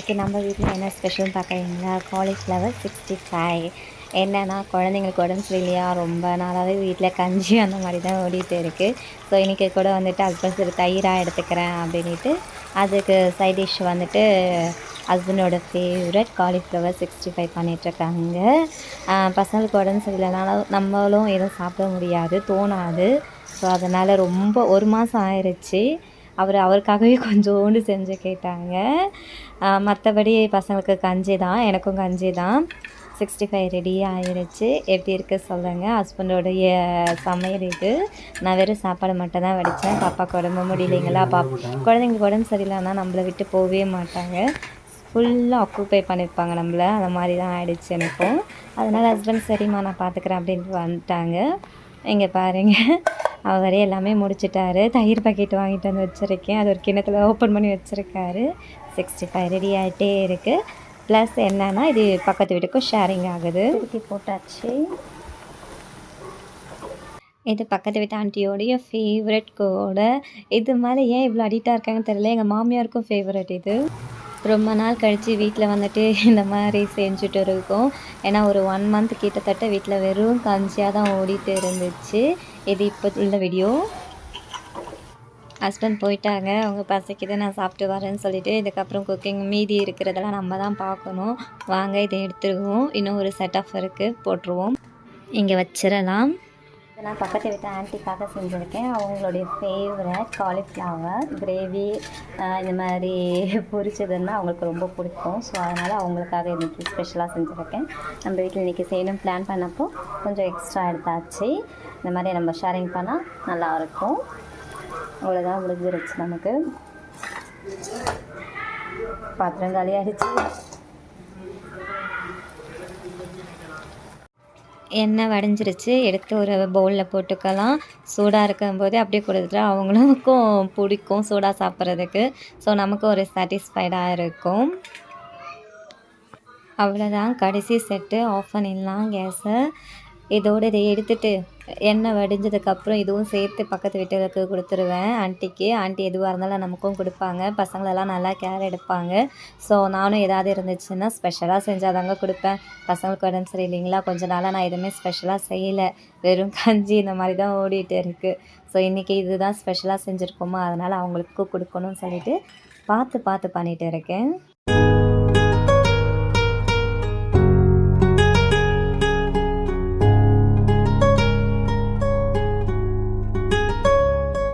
இன்றைக்கி நம்ம வீட்டில் என்ன ஸ்பெஷல்னு பார்க்குறீங்களா? காலிஃப்ளவர் 65. என்னென்னா குழந்தைங்களுக்கு உடம்பு சரியில்லையா, ரொம்ப நாளாகவே வீட்டில் கஞ்சி அந்த மாதிரி தான் ஓடிட்டு இருக்குது. ஸோ இன்றைக்கி கூட வந்துட்டு ஹஸ்பண்ட் சரி தயிராக எடுத்துக்கிறேன் அப்படின்ட்டு அதுக்கு சைட் டிஷ் வந்துட்டு ஹஸ்பண்டோட ஃபேவரட் காலிஃப்ளவர் 65 பண்ணிகிட்ருக்காங்க. பசங்களுக்கு உடம்பு சரியில்லைனாலும் நம்மளும் எதுவும் சாப்பிட முடியாது, தோணாது. ஸோ அதனால் ரொம்ப 1 மாதம் ஆயிடுச்சு. அவருக்காகவே கொஞ்சோண்டு செஞ்சு கேட்டாங்க. மற்றபடி பசங்களுக்கு கஞ்சி தான், எனக்கும் கஞ்சி தான். 65 ரெடி ஆயிடுச்சு. எப்படி இருக்குது சொல்லுங்கள். ஹஸ்பண்டோடைய சமையல் இது. நான் வெறும் சாப்பாடு மட்டும் தான் வடித்தேன். பாப்பாவுக்கு உடம்பு முடியலைங்களா, குழந்தைங்களுக்கு உடம்பு சரியில்லைன்னா நம்மளை விட்டு போகவே மாட்டாங்க. ஃபுல்லாக ஆக்குப்பை பண்ணியிருப்பாங்க நம்மளை. அந்த மாதிரி தான் ஆகிடுச்சு எனக்கும். அதனால் ஹஸ்பண்ட் சரிம்மா நான் பார்த்துக்குறேன் அப்படின்ட்டு வந்துட்டாங்க. இங்கே பாருங்கள், அவரே எல்லாமே முடிச்சிட்டாரு. தயிர் பாக்கெட் வாங்கிட்டு வந்து வச்சுருக்கேன். அது ஒரு கிண்ணத்தில் ஓப்பன் பண்ணி வச்சுருக்காரு. 65 ரெடி ஆகிட்டே இருக்குது. ப்ளஸ் என்னென்னா இது பக்கத்து வீட்டுக்கும் ஷேரிங் ஆகுது. திருப்பி போட்டாச்சு. இது பக்கத்து வீட்டு ஆண்டியோடைய ஃபேவரட் கூட. இது மேலே ஏன் இவ்வளோ அடிக்டாக இருக்காங்கன்னு தெரியல. எங்கள் மாமியாருக்கும் ஃபேவரட் இது. ரொம்ப நாள் கழித்து வீட்டில் வந்துட்டு இந்த மாதிரி செஞ்சுட்டு இருக்கோம். ஏன்னா ஒரு 1 மந்த் கிட்டத்தட்ட வீட்டில் வெறும் கஞ்சியாக தான் ஓடிட்டு இருந்துச்சு. இது இப்போ உள்ள வீடியோ. ஹஸ்பண்ட் போயிட்டாங்க, அவங்க பசிக்குது நான் சாப்பிட்டு வரேன்னு சொல்லிவிட்டு. இதுக்கப்புறம் குக்கிங் மீதி இருக்கிறதெல்லாம் நம்ம தான் பார்க்கணும். வாங்க இதை எடுத்துருவோம். இன்னும் ஒரு செட் ஆஃப் இருக்குது, போட்டுருவோம். இங்கே வச்சிடலாம். நான் பக்கத்து வீட்டு ஆன்ட்டிக்காக செஞ்சுருக்கேன். அவங்களுடைய ஃபேவரட் காலிஃப்ளவர் கிரேவி இந்த மாதிரி பொரிச்சதுன்னா அவங்களுக்கு ரொம்ப பிடிக்கும். ஸோ அதனால் அவங்களுக்காக இன்றைக்கி ஸ்பெஷலாக செஞ்சுருக்கேன். நம்ம வீட்டில் இன்றைக்கி செய்யணும் பிளான் பண்ணப்போ கொஞ்சம் எக்ஸ்ட்ரா எடுத்தாச்சு. இந்த மாதிரி நம்ம ஷேரிங் பண்ணால் நல்லாயிருக்கும். அவ்வளோதான், முடிஞ்சிருச்சு. நமக்கு பாத்திரம் காலியாகிடுச்சு. எண்ணெய் வடைஞ்சிருச்சு. எடுத்து ஒரு பவுலில் போட்டுக்கலாம். சூடாக இருக்கும்போது அப்படியே கொடுத்துட்டா அவங்களுக்கும் பிடிக்கும் சூடாக சாப்பிட்றதுக்கு. ஸோ நமக்கு ஒரு சாட்டிஸ்ஃபைடாக இருக்கும். அவ்வளோதான், கடைசி செட்டு. ஆஃப் பண்ணிடலாம் கேஸை. இதோடு இதை எடுத்துகிட்டு எண்ணெய் வடிஞ்சதுக்கப்புறம் இதுவும் சேர்த்து பக்கத்து வீட்டுக்கு கொடுத்துருவேன் ஆண்டிக்கு. ஆண்டி எதுவாக இருந்தாலும் நமக்கும் கொடுப்பாங்க. பசங்களெல்லாம் நல்லா கேர் எடுப்பாங்க. ஸோ நானும் ஏதாவது இருந்துச்சுன்னா ஸ்பெஷலாக செஞ்சால் தாங்க கொடுப்பேன். பசங்களுக்கு உடம்பு சரியில்லைங்களா, கொஞ்சம் நாளாக நான் எதுவுமே ஸ்பெஷலாக செய்யலை. வெறும் கஞ்சி இந்த மாதிரி தான் ஓடிட்டு இருக்குது. ஸோ இன்றைக்கி இதுதான் ஸ்பெஷலாக செஞ்சுருக்கோமா, அதனால் அவங்களுக்கு கொடுக்கணும்னு சொல்லிவிட்டு பார்த்து பண்ணிகிட்டு இருக்கேன்.